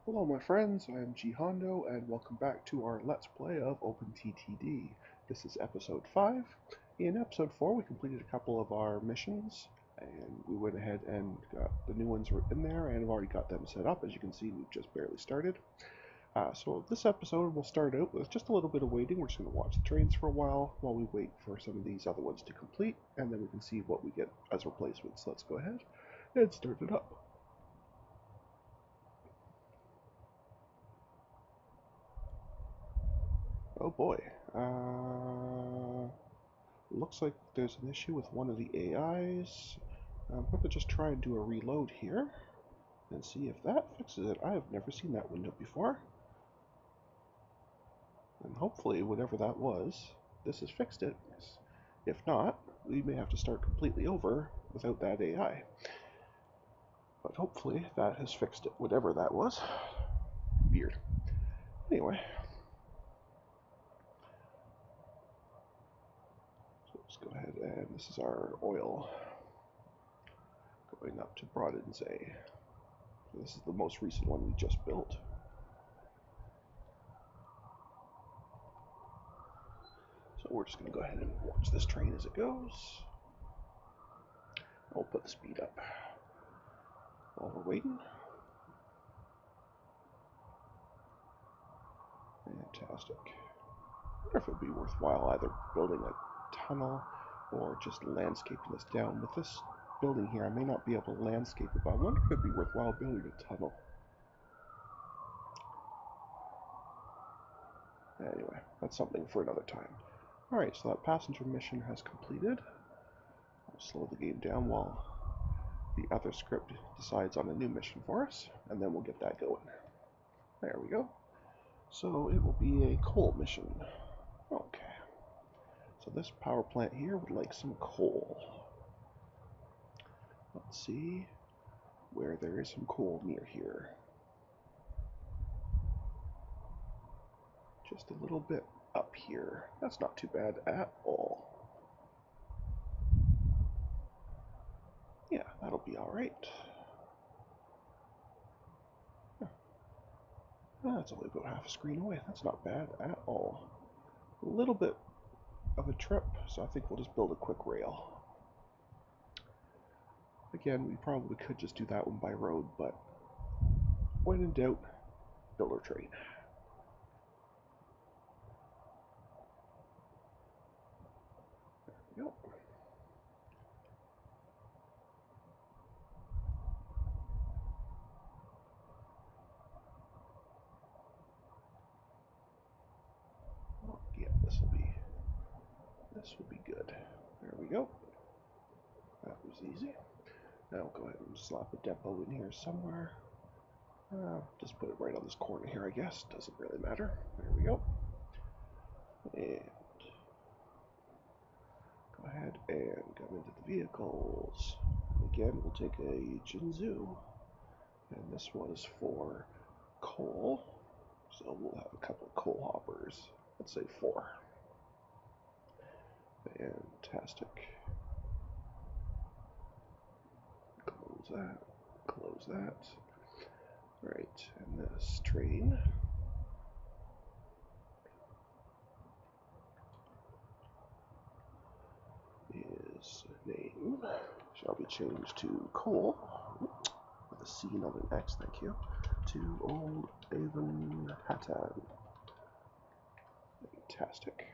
Hello my friends, I am G Hondo and welcome back to our Let's Play of OpenTTD. This is episode 5. In episode 4 we completed a couple of our missions and we went ahead and got the new ones in there and have already got them set up. As you can see, we've just barely started. So this episode we'll start out with just a little bit of waiting. We're just going to watch the trains for a while we wait for some of these other ones to complete, and then we can see what we get as replacements. Let's go ahead and start it up. Oh boy. Looks like there's an issue with one of the AIs. I'm going to just try and do a reload here and see if that fixes it. I have never seen that window before. And hopefully, whatever that was, this has fixed it. If not, we may have to start completely over without that AI. But hopefully that has fixed it, whatever that was. Weird. Anyway. So let's go ahead and this is our oil going up to Broadensay. So this is the most recent one we just built. So we're just going to go ahead and watch this train as it goes. I'll put the speed up while we're waiting. Fantastic. I wonder if it would be worthwhile either building a tunnel or just landscaping this down. With this building here, I may not be able to landscape it, but I wonder if it would be worthwhile building a tunnel. Anyway, that's something for another time. Alright, so that passenger mission has completed. I'll slow the game down while the other script decides on a new mission for us, and then we'll get that going. There we go. So it will be a coal mission. Okay. So this power plant here would like some coal. Let's see where there is some coal near here. Just a little bit up here. That's not too bad at all. Yeah, that'll be alright. That's only about half a screen away. That's not bad at all. A little bit of a trip, so I think we'll just build a quick rail. Again, we probably could just do that one by road, but when in doubt, build our train. There we go. Oh, yeah, this will be good. There we go. That was easy. Now we'll go ahead and slap a depot in here somewhere. Just put it right on this corner here, I guess. Doesn't really matter. There we go. And go ahead and come into the vehicles. Again, we'll take a Jinzu. And this was for coal. So we'll have a couple of coal hoppers. Let's say 4. Fantastic. Close that. Close that. Right, and this train is name shall be changed to coal with a C, not an X, thank you, to Old Avon Hattan. Fantastic.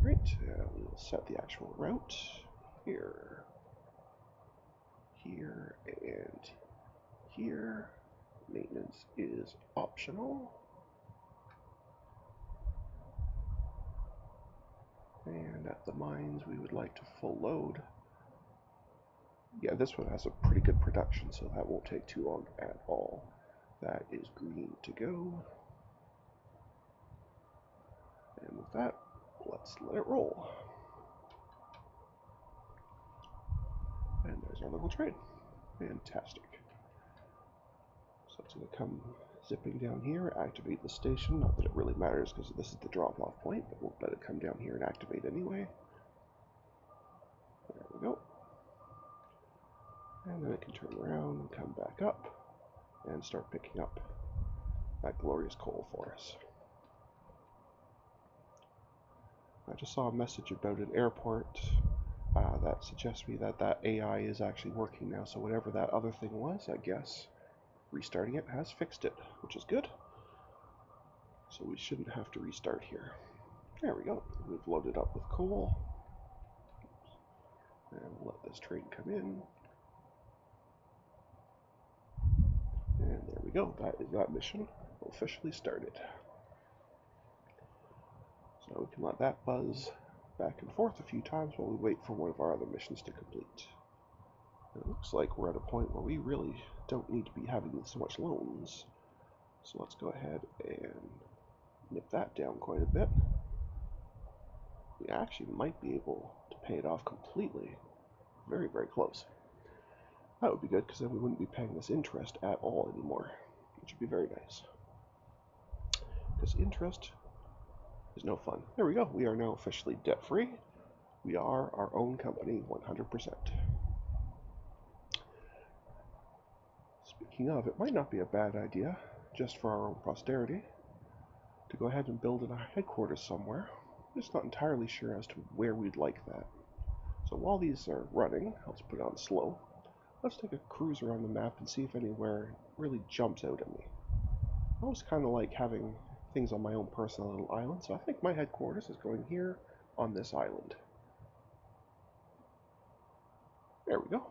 Right, we'll set the actual route here, here, and here. Maintenance is optional. And at the mines, we would like to full load. Yeah, this one has a pretty good production, so that won't take too long at all. That is green to go. And with that, let's let it roll. And there's our little train. Fantastic. So it's going to come zipping down here, activate the station. Not that it really matters because this is the drop-off point, but we'll let it come down here and activate anyway. There we go. And then it can turn around and come back up. and start picking up that glorious coal for us. I just saw a message about an airport that suggests me that that AI is actually working now, so whatever that other thing was, I guess restarting it has fixed it, which is good. So we shouldn't have to restart here. There we go. We've loaded up with coal. And we'll let this train come in. And there we go. That is that mission officially started. So we can let that buzz back and forth a few times while we wait for one of our other missions to complete. And it looks like we're at a point where we really don't need to be having so much loans. So let's go ahead and nip that down quite a bit. We actually might be able to pay it off completely. Very, very close. That would be good, because then we wouldn't be paying this interest at all anymore, which would be very nice. Because interest is no fun. There we go. We are now officially debt-free. We are our own company 100%. Speaking of, it might not be a bad idea, just for our own posterity, to go ahead and build in a headquarters somewhere. I'm just not entirely sure as to where we'd like that. So while these are running, let's put it on slow. Let's take a cruise around the map and see if anywhere really jumps out at me. I always kind of like having things on my own personal little island, so I think my headquarters is going here on this island. There we go.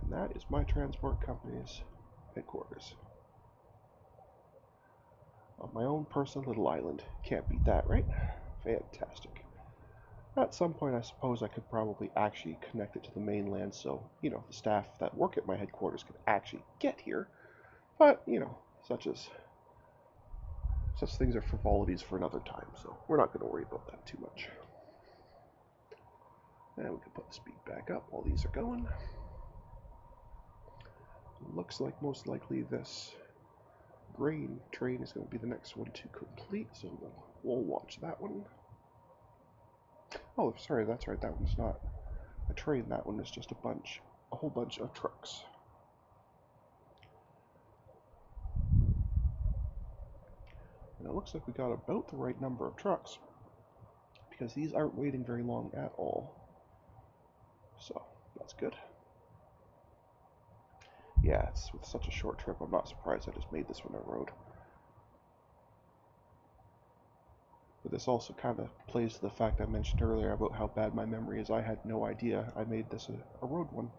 And that is my transport company's headquarters. On my own personal little island. Can't beat that, right? Fantastic. At some point, I suppose I could probably actually connect it to the mainland so, the staff that work at my headquarters could actually get here. But, such things are frivolities for another time, so we're not going to worry about that too much. And we can put the speed back up while these are going. Looks like most likely this grain train is going to be the next one to complete, so we'll watch that one. Oh, sorry, that's right, that one's not a train, that one is just a whole bunch of trucks. And it looks like we got about the right number of trucks, because these aren't waiting very long at all. So, that's good. Yeah, it's with such a short trip, I'm not surprised I just made this one a road. But this also kind of plays to the fact I mentioned earlier about how bad my memory is. I had no idea I made this a road one.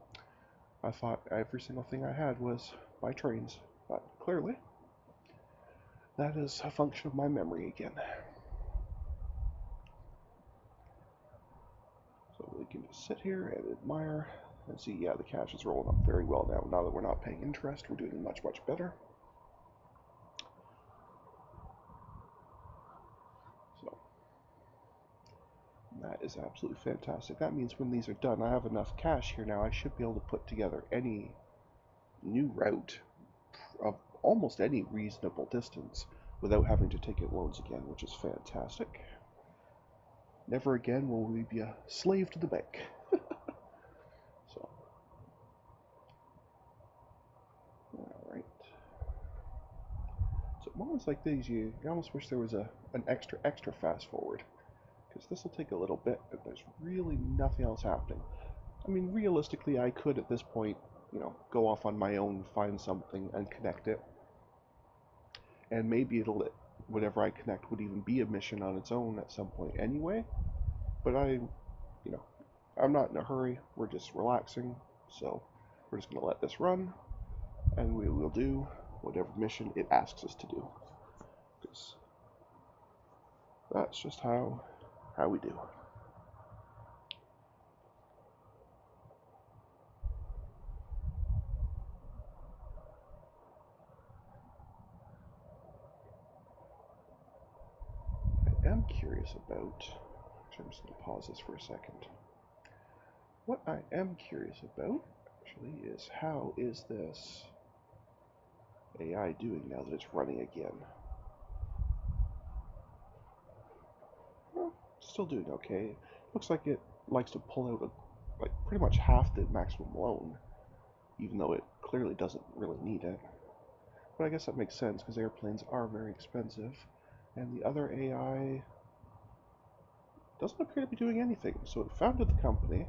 I thought every single thing I had was by trains, but clearly that is a function of my memory again. So we can just sit here and admire and see, yeah, the cash is rolling up very well now. Now that we're not paying interest, we're doing much, much better. So that is absolutely fantastic. That means when these are done, I have enough cash here now. I should be able to put together any new route of almost any reasonable distance without having to take out loans again, which is fantastic. Never again will we be a slave to the bank. So, alright. So moments like these, you almost wish there was an extra fast forward, because this will take a little bit, but there's really nothing else happening. I mean, realistically, I could at this point, go off on my own, find something, and connect it. And maybe whatever I connect would even be a mission on its own at some point anyway. But I'm not in a hurry. We're just relaxing, so we're just going to let this run, and we will do whatever mission it asks us to do. Because that's just how we do. I am curious about... Actually, I'm just going to pause this for a second. What I am curious about, actually, is how is this AI doing now that it's running again? Well, still doing okay. Looks like it likes to pull out like pretty much half the maximum loan even though it clearly doesn't really need it. But I guess that makes sense because airplanes are very expensive, and the other AI doesn't appear to be doing anything. So it founded the company,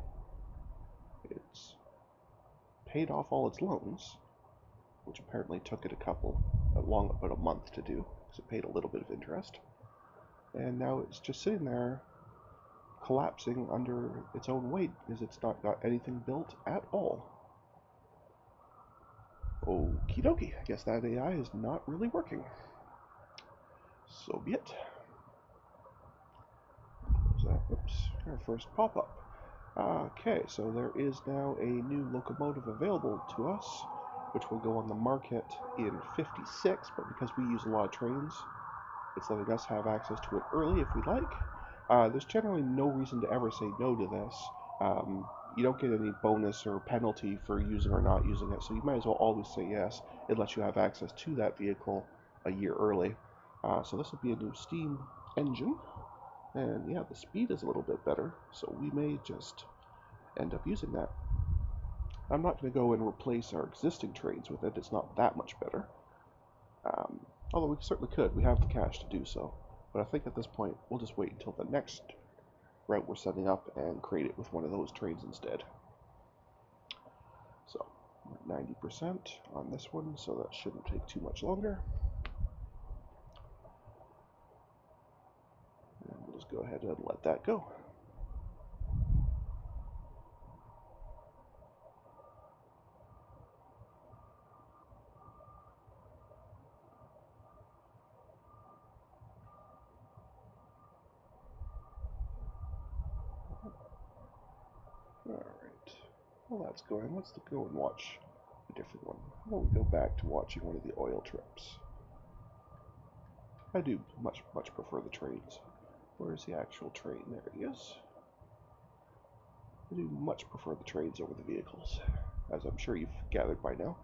it's paid off all its loans, which apparently took it about a month to do, because it paid a little bit of interest, and now it's just sitting there collapsing under its own weight because it's not got anything built at all. Okie dokie, I guess that AI is not really working. So be it. Oops, our first pop-up. Okay, so there is now a new locomotive available to us, which will go on the market in 56, but because we use a lot of trains, it's letting us have access to it early if we'd like. There's generally no reason to ever say no to this. You don't get any bonus or penalty for using or not using it, so you might as well always say yes. It lets you have access to that vehicle a year early. So this will be a new steam engine, and yeah, the speed is a little bit better, so we may just end up using that. I'm not going to go and replace our existing trains with it, it's not that much better. Although we certainly could, we have the cash to do so. But I think at this point, we'll just wait until the next route we're setting up and create it with one of those trains instead. So, we're at 90% on this one, so that shouldn't take too much longer. And we'll just go ahead and let that go. Alright, well that's going. Let's go and watch a different one. How about we go back to watching one of the oil trips? I do much prefer the trains. Where's the actual train? There he is. I do much prefer the trains over the vehicles, as I'm sure you've gathered by now.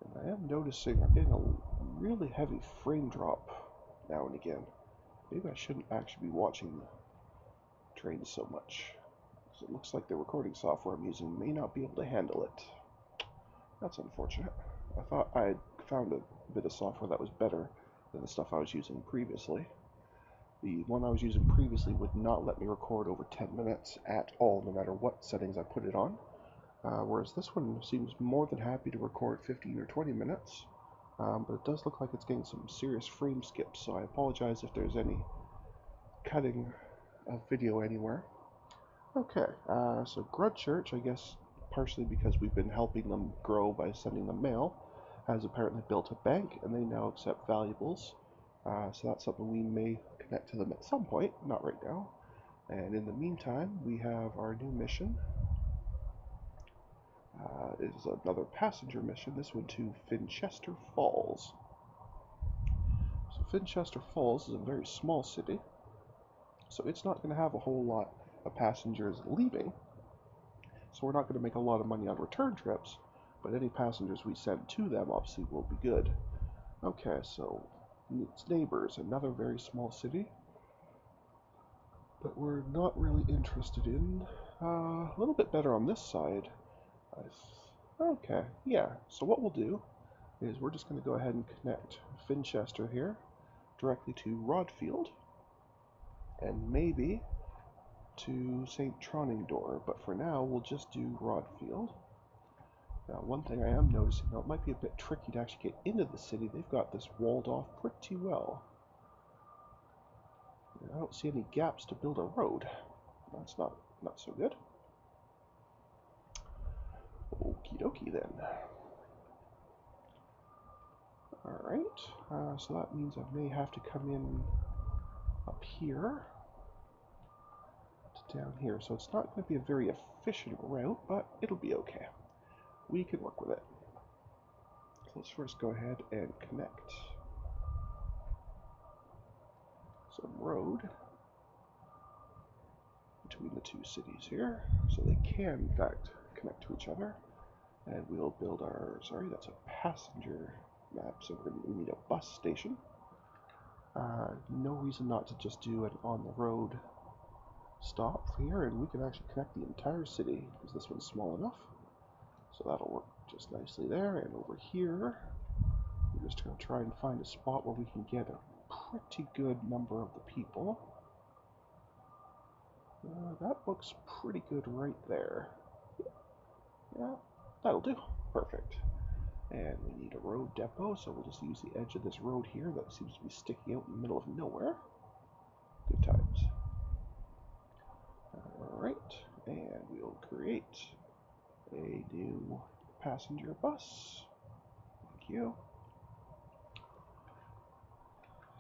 And I am noticing I'm getting a really heavy frame drop now and again. Maybe I shouldn't actually be watching the trains so much, because it looks like the recording software I'm using may not be able to handle it. That's unfortunate. I thought I had found a bit of software that was better than the stuff I was using previously. The one I was using previously would not let me record over 10 minutes at all, no matter what settings I put it on. Whereas this one seems more than happy to record 15 or 20 minutes. But it does look like it's getting some serious frame skips, so I apologize if there's any cutting of video anywhere. Okay, so Grudchurch, I guess partially because we've been helping them grow by sending them mail, has apparently built a bank, and they now accept valuables. So that's something we may connect to them at some point, not right now. And in the meantime, we have our new mission. It is another passenger mission, this one to Finchester Falls. So Finchester Falls is a very small city, so it's not going to have a whole lot of passengers leaving. So we're not going to make a lot of money on return trips, but any passengers we send to them obviously will be good. Okay, so its neighbors, another very small city that we're not really interested in. A little bit better on this side. Okay, yeah, so what we'll do is we're just going to go ahead and connect Finchester here directly to Rodfield and maybe to St. Troningdor, but for now we'll just do Rodfield. Now one thing I am noticing, though, it might be a bit tricky to actually get into the city. They've got this walled off pretty well. I don't see any gaps to build a road. That's not so good. Okie dokie then. Alright, so that means I may have to come in up here to down here. So it's not going to be a very efficient route, but it'll be okay. We can work with it. So let's first go ahead and connect some road between the two cities here, so they can in fact connect to each other. And we'll build our, sorry, that's a passenger map, so we need a bus station. No reason not to just do an on the road stop here, and we can actually connect the entire city, because this one's small enough. So that'll work just nicely there. And over here, we're just going to try and find a spot where we can get a pretty good number of the people. That looks pretty good right there. Yeah, that'll do. Perfect. And we need a road depot, so we'll just use the edge of this road here that seems to be sticking out in the middle of nowhere. Good times. Alright, and we'll create a new passenger bus. Thank you.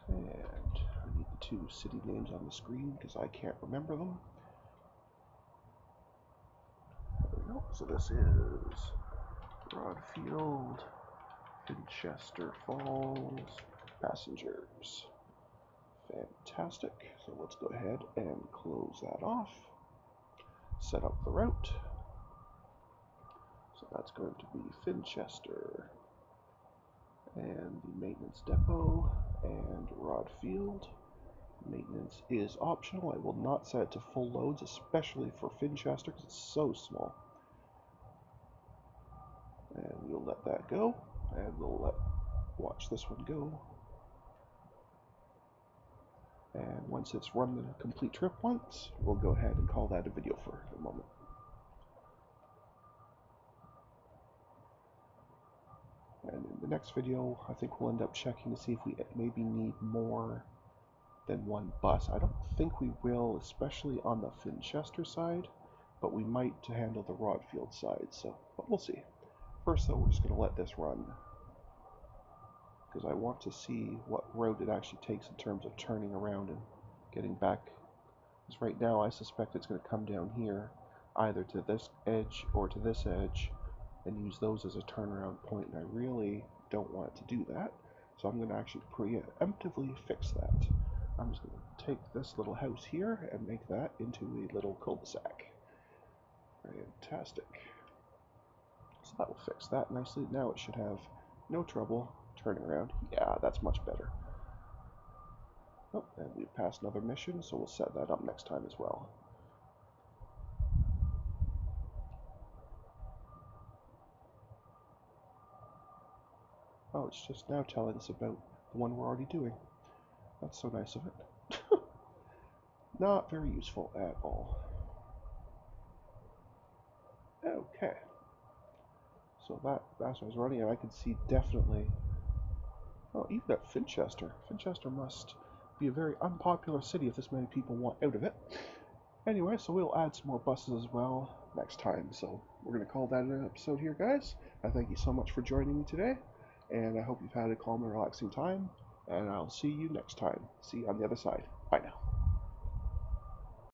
And I need the two city names on the screen because I can't remember them. There we go. So this is Broadfield, Winchester Falls, passengers. Fantastic. So let's go ahead and close that off. Set up the route. So that's going to be Finchester and the maintenance depot and Rodfield. Maintenance is optional. I will not set it to full loads, especially for Finchester because it's so small. And we'll let that go, and we'll watch this one go. And once it's run the complete trip once, we'll go ahead and call that a video for the moment. And in the next video, I think we'll end up checking to see if we maybe need more than one bus. I don't think we will, especially on the Finchester side, but we might to handle the Rodfield side, but we'll see. First though, we're just going to let this run, because I want to see what road it actually takes in terms of turning around and getting back. Because right now I suspect it's going to come down here, either to this edge or to this edge, and use those as a turnaround point, and I really don't want it to do that. So I'm going to actually preemptively fix that. I'm just going to take this little house here and make that into a little cul-de-sac. Fantastic. So that will fix that nicely. Now it should have no trouble turning around. Yeah, that's much better. Oh, and we've passed another mission, so we'll set that up next time as well. Oh, it's just now telling us about the one we're already doing. That's so nice of it. Not very useful at all. Okay. So that's what I was running, and I can see definitely... Oh, even at Finchester. Finchester must be a very unpopular city if this many people want out of it. Anyway, so we'll add some more buses as well next time. So we're going to call that an episode here, guys. I thank you so much for joining me today, and I hope you've had a calm and relaxing time, and I'll see you next time. See you on the other side. Bye now.